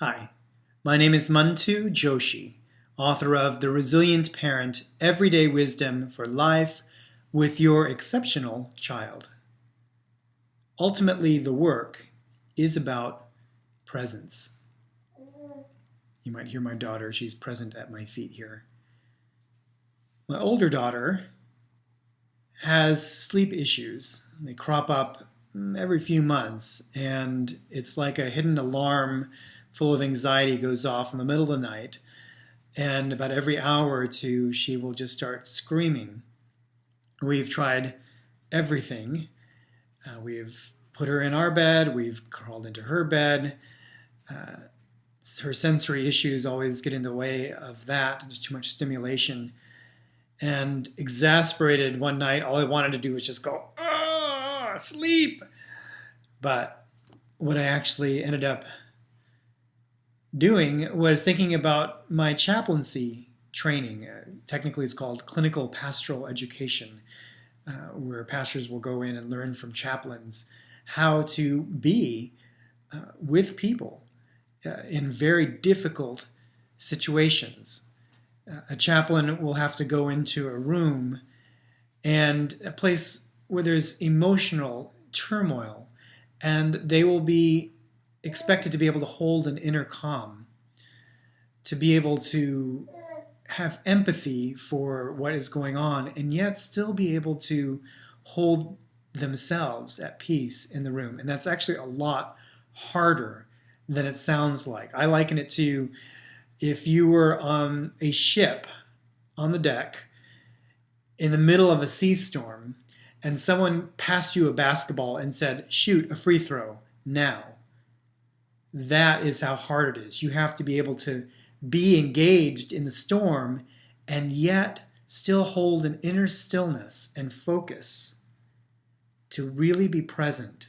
Hi, my name is Mantu Joshi, author of The Resilient Parent, Everyday Wisdom for Life with Your Exceptional Child. Ultimately, the work is about presence. You might hear my daughter, she's present at my feet here. My older daughter has sleep issues. They crop up every few months, and it's like a hidden alarm full of anxiety goes off in the middle of the night, and about every hour or two she will just start screaming. We've tried everything. We've put her in our bed, we've crawled into her bed. Her sensory issues always get in the way of that. There's too much stimulation. And exasperated one night, all I wanted to do was just go, sleep. But what I actually ended up doing was thinking about my chaplaincy training. Technically, it's called clinical pastoral education, where pastors will go in and learn from chaplains how to be with people in very difficult situations. A chaplain will have to go into a room and a place where there's emotional turmoil, and they will be expected to be able to hold an inner calm, to be able to have empathy for what is going on, and yet still be able to hold themselves at peace in the room. And that's actually a lot harder than it sounds like. I liken it to if you were on a ship on the deck in the middle of a sea storm and someone passed you a basketball and said, shoot a free throw now. That is how hard it is. You have to be able to be engaged in the storm and yet still hold an inner stillness and focus to really be present.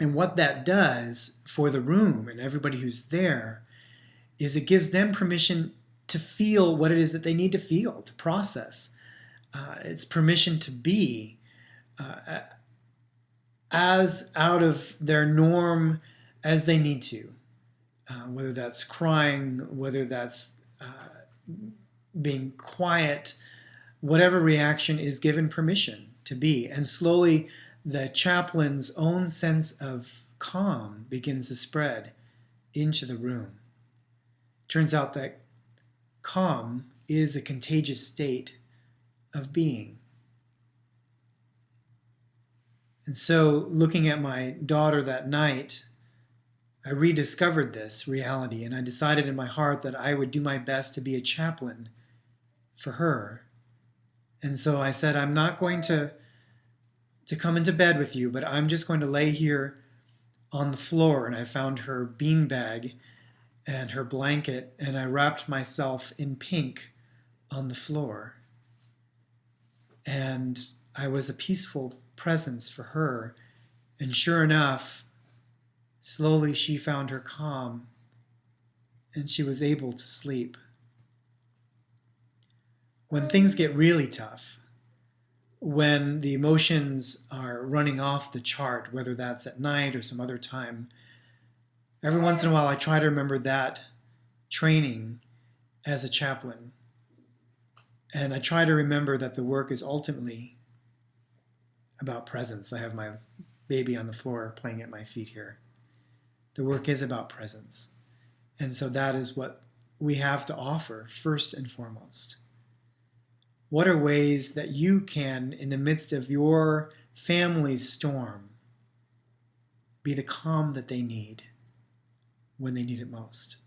And what that does for the room and everybody who's there is it gives them permission to feel what it is that they need to feel, to process. It's permission to be as out of their norm as they need to, whether that's crying, whether that's being quiet, whatever reaction is given permission to be. And slowly the chaplain's own sense of calm begins to spread into the room. Turns out that calm is a contagious state of being. And so, looking at my daughter that night, I rediscovered this reality, and I decided in my heart that I would do my best to be a chaplain for her. And so I said, I'm not going to come into bed with you, but I'm just going to lay here on the floor. And I found her beanbag and her blanket, and I wrapped myself in pink on the floor. And I was a peaceful presence for her. And sure enough, slowly she found her calm, and she was able to sleep. When things get really tough, when the emotions are running off the chart, whether that's at night or some other time, every once in a while I try to remember that training as a chaplain. And I try to remember that the work is ultimately about presence. I have my baby on the floor playing at my feet here. The work is about presence. And so that is what we have to offer first and foremost. What are ways that you can, in the midst of your family's storm, be the calm that they need when they need it most?